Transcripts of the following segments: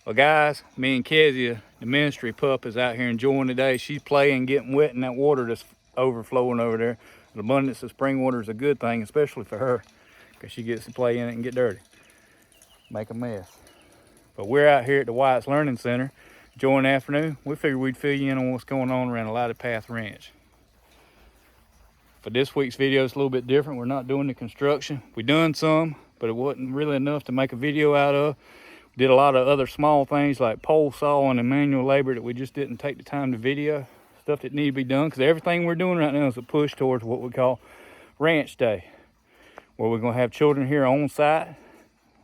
Well guys, me and Kezia, the ministry pup, is out here enjoying the day. She's playing, getting wet in that water that's overflowing over there. The abundance of spring water is a good thing, especially for her, because she gets to play in it and get dirty, make a mess. But we're out here at the Wyatt's Learning Center enjoying the afternoon. We figured we'd fill you in on what's going on around the Lighted Path Ranch. For this week's video, it's a little bit different. We're not doing the construction. We done some, but it wasn't really enough to make a video out of. Did a lot of other small things like pole sawing and manual labor that we just didn't take the time to video. Stuff that needed to be done, because everything we're doing right now is a push towards what we call Ranch Day, where we're going to have children here on site.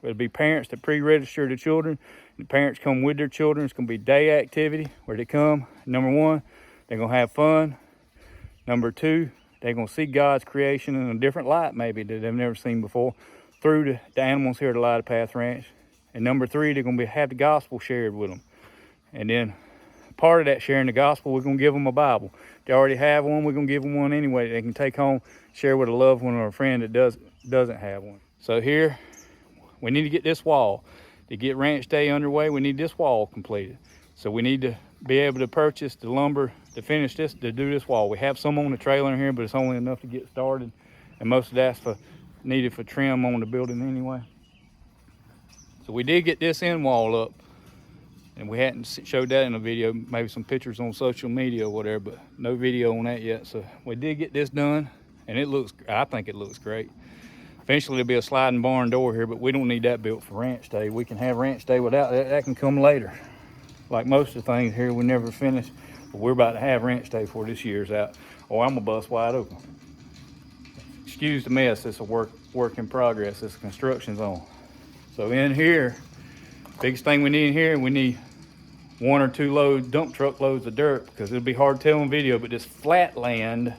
It'll be parents that pre-register the children. The parents come with their children. It's going to be day activity where they come. Number one, they're going to have fun. Number two, they're going to see God's creation in a different light maybe that they've never seen before through the animals here at the Lighted Path Ranch. And number three, they're going to have the gospel shared with them. And then part of that sharing the gospel, we're going to give them a Bible. If they already have one, we're going to give them one anyway. They can take home, share with a loved one or a friend that doesn't have one. So here, we need to get this wall. To get Ranch Day underway, we need this wall completed. So we need to be able to purchase the lumber to finish this, to do this wall. We have some on the trailer in here, but it's only enough to get started. And most of that's needed for trim on the building anyway. So we did get this end wall up, and we hadn't showed that in a video, maybe some pictures on social media or whatever, but no video on that yet. So we did get this done, and I think it looks great. Eventually there'll be a sliding barn door here, but we don't need that built for Ranch Day. We can have Ranch Day without that. That can come later. Like most of the things here, we never finish, but we're about to have Ranch Day before this year's out, or I'm gonna bust wide open. Excuse the mess, it's a work in progress. It's a construction zone. So in here, biggest thing we need in here, we need 1 or 2 dump truck loads of dirt, because it'll be hard to tell in video, but this flat land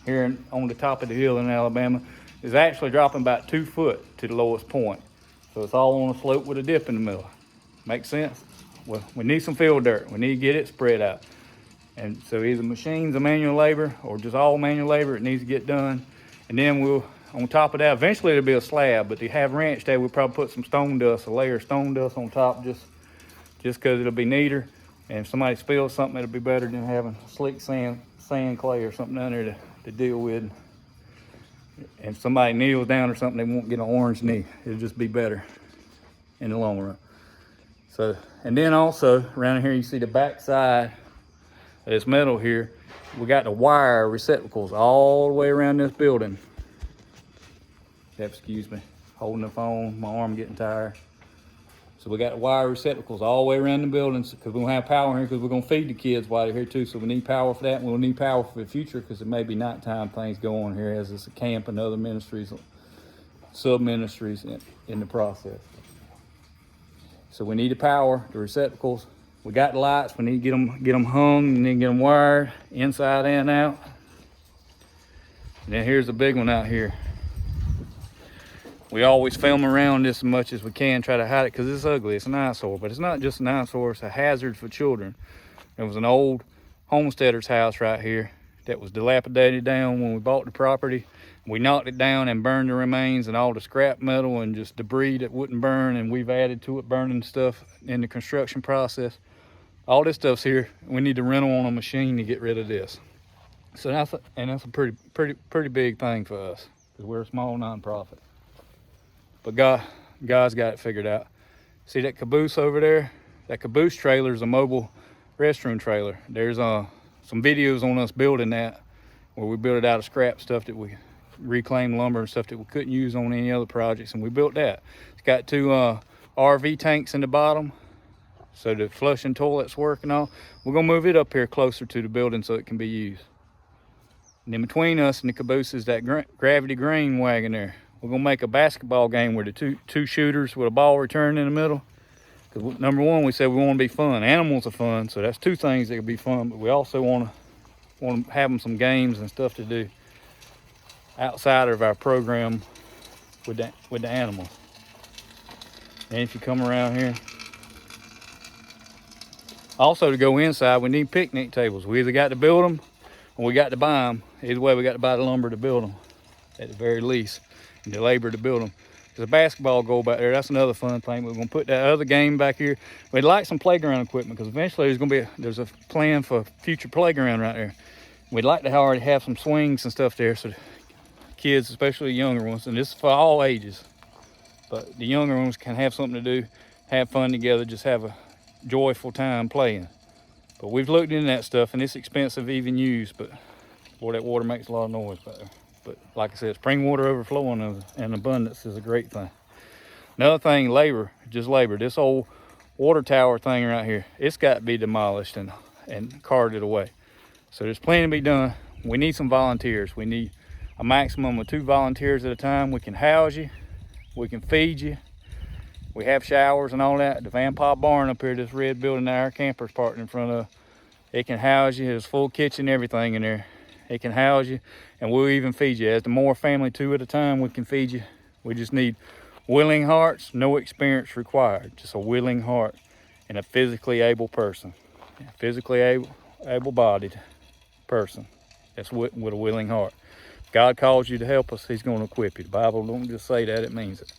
here on the top of the hill in Alabama is actually dropping about 2 foot to the lowest point. So it's all on a slope with a dip in the middle. Make sense? Well, we need some field dirt. We need to get it spread out. And so either machines or manual labor, or just all manual labor, it needs to get done. And then we'll, on top of that, eventually it'll be a slab, but to have Ranch Day, we'll probably put some stone dust, a layer of stone dust on top, just because it'll be neater. And if somebody spills something, it'll be better than having slick sand clay or something down there to deal with. And if somebody kneels down or something, they won't get an orange knee. It'll just be better in the long run. So, and then also around here, you see the back side of this metal here. We got the wire receptacles all the way around this building. Excuse me, holding the phone, my arm getting tired. So we got the wire receptacles all the way around the buildings, because we don't have power here, because we're gonna feed the kids while they're here too. So we need power for that, and we'll need power for the future, because it may be nighttime things go on here as it's a camp and other ministries, sub-ministries in the process. So we need the power, the receptacles. We got the lights, we need to get them hung, and then get them wired inside and out. And then here's the big one out here. We always film around this as much as we can, try to hide it, because it's ugly. It's an eyesore, but it's not just an eyesore, it's a hazard for children. There was an old homesteader's house right here that was dilapidated down when we bought the property. We knocked it down and burned the remains and all the scrap metal and just debris that wouldn't burn, and we've added to it burning stuff in the construction process. All this stuff's here. We need to rental on a machine to get rid of this. So that's a pretty big thing for us, because we're a small nonprofit. But God's got it figured out. See that caboose over there? That caboose trailer is a mobile restroom trailer. There's some videos on us building that, where we built it out of scrap stuff that we reclaimed lumber and stuff that we couldn't use on any other projects, and we built that. It's got 2 RV tanks in the bottom, so the flushing toilets work and all. We're gonna move it up here closer to the building so it can be used. And then between us and the caboose is that gravity grain wagon there. We're gonna make a basketball game where the two shooters with a ball return in the middle. Because number one, we said we want to be fun. Animals are fun, so that's 2 things that could be fun. But we also want to have them some games and stuff to do outside of our program with the animals. And if you come around here, also to go inside, we need picnic tables. We either got to build them or we got to buy them. Either way, we got to buy the lumber to build them at the very least, and the labor to build them. There's a basketball goal back there. That's another fun thing. We're gonna put that other game back here. We'd like some playground equipment because eventually there's a plan for future playground right there. We'd like to already have some swings and stuff there so the kids, especially the younger ones, and this is for all ages, but the younger ones can have something to do, have fun together, just have a joyful time playing. But we've looked into that stuff, and it's expensive to even use, but boy, that water makes a lot of noise back there. But like I said, spring water overflowing and abundance is a great thing. Another thing, labor, just labor. This old water tower thing right here, it's got to be demolished and carted away. So there's plenty to be done. We need some volunteers. We need a maximum of 2 volunteers at a time. We can house you, we can feed you. We have showers and all that. The Van Pop barn up here, this red building that our camper's parked in front of, it can house you. There's full kitchen, everything in there. It can house you, and we'll even feed you. As the more family, 2 at a time, we can feed you. We just need willing hearts, no experience required. Just a willing heart and a physically able person. A physically able-bodied person that's with a willing heart. If God calls you to help us, he's going to equip you. The Bible don't just say that, it means it.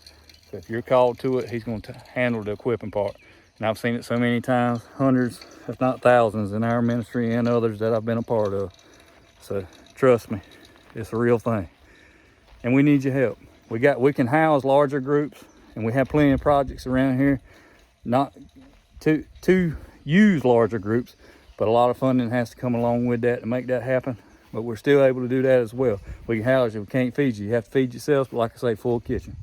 So if you're called to it, he's going to handle the equipping part. And I've seen it so many times, hundreds, if not thousands, in our ministry and others that I've been a part of. So trust me, it's a real thing. And we need your help. We can house larger groups, and we have plenty of projects around here, not to use larger groups, but a lot of funding has to come along with that to make that happen. But we're still able to do that as well. We can house you, we can't feed you. You have to feed yourself, but like I say, full kitchen.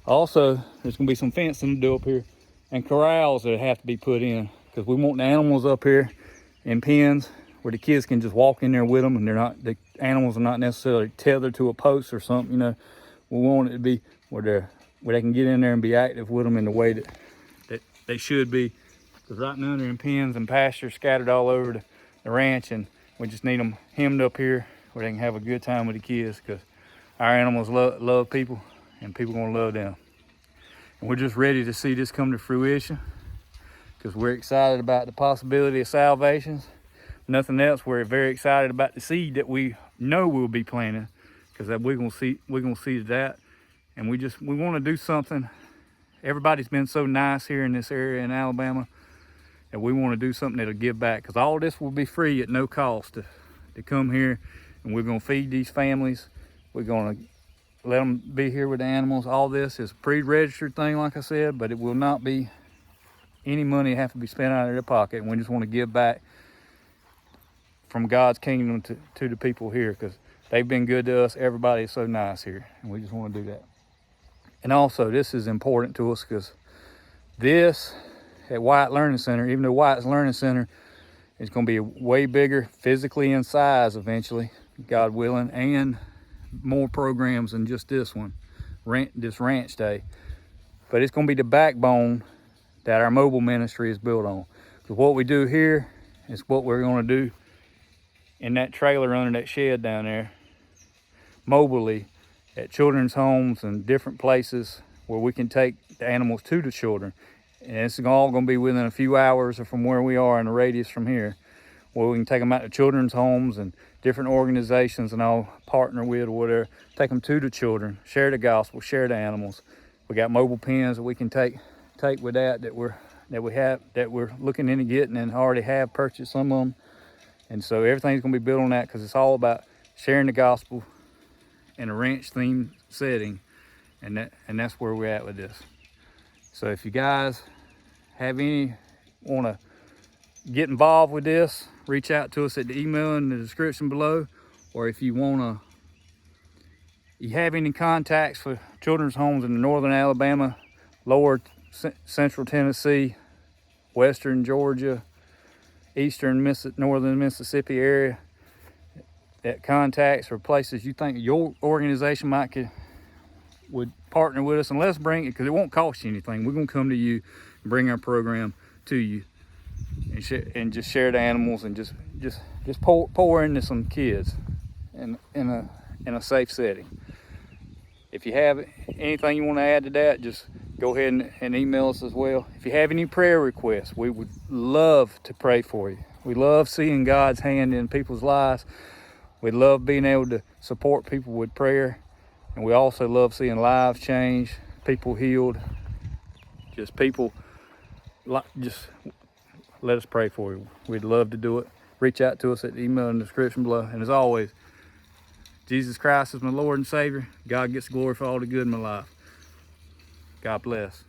Also, there's gonna be some fencing to do up here and corrals that have to be put in because we want the animals up here in pens where the kids can just walk in there with them and the animals are not necessarily tethered to a post or something, you know. We want it to be where they can get in there and be active with them in the way that they should be. Because right now they're in pens and pastures scattered all over the ranch, and we just need them hemmed up here where they can have a good time with the kids because our animals love people and people gonna love them. And we're just ready to see this come to fruition because we're excited about the possibility of salvations. Nothing else, we're very excited about the seed that we know we'll be planting because we're gonna see that. And we want to do something. Everybody's been so nice here in this area in Alabama, and we want to do something that'll give back because all this will be free at no cost to come here, and we're going to feed these families. We're going to let them be here with the animals. All this is a pre-registered thing, like I said, but it will not be any money have to be spent out of their pocket, and we just want to give back from God's kingdom to the people here because they've been good to us. Everybody is so nice here, and we just want to do that. And also, this is important to us because this at White Learning Center, even though White's Learning Center is going to be way bigger physically in size eventually, God willing, and more programs than just this one, this ranch day. But it's going to be the backbone that our mobile ministry is built on. Because what we do here is what we're going to do in that trailer under that shed down there, mobilely, at children's homes and different places where we can take the animals to the children. And it's all going to be within a few hours or from where we are in a radius from here, where we can take them out to children's homes and different organizations and all partner with or whatever, take them to the children, share the gospel, share the animals. We got mobile pens that we can take with that we're looking into getting and already have purchased some of them. And so everything's going to be built on that because it's all about sharing the gospel in a ranch themed setting, and that's where we're at with this. So if you guys want to get involved with this, reach out to us at the email in the description below, or if you have any contacts for children's homes in northern Alabama, lower central Tennessee, western Georgia, northern Mississippi area, that contacts or places you think your organization would partner with us, and let's bring it because it won't cost you anything. We're going to come to you and bring our program to you and just share the animals and just pour into some kids in a safe setting. If you have anything you want to add to that, just go ahead and email us as well. If you have any prayer requests, we would love to pray for you. We love seeing God's hand in people's lives. We love being able to support people with prayer. And we also love seeing lives change, people healed, just people, just let us pray for you. We'd love to do it. Reach out to us at the email in the description below. And as always, Jesus Christ is my Lord and Savior. God gets glory for all the good in my life. God bless.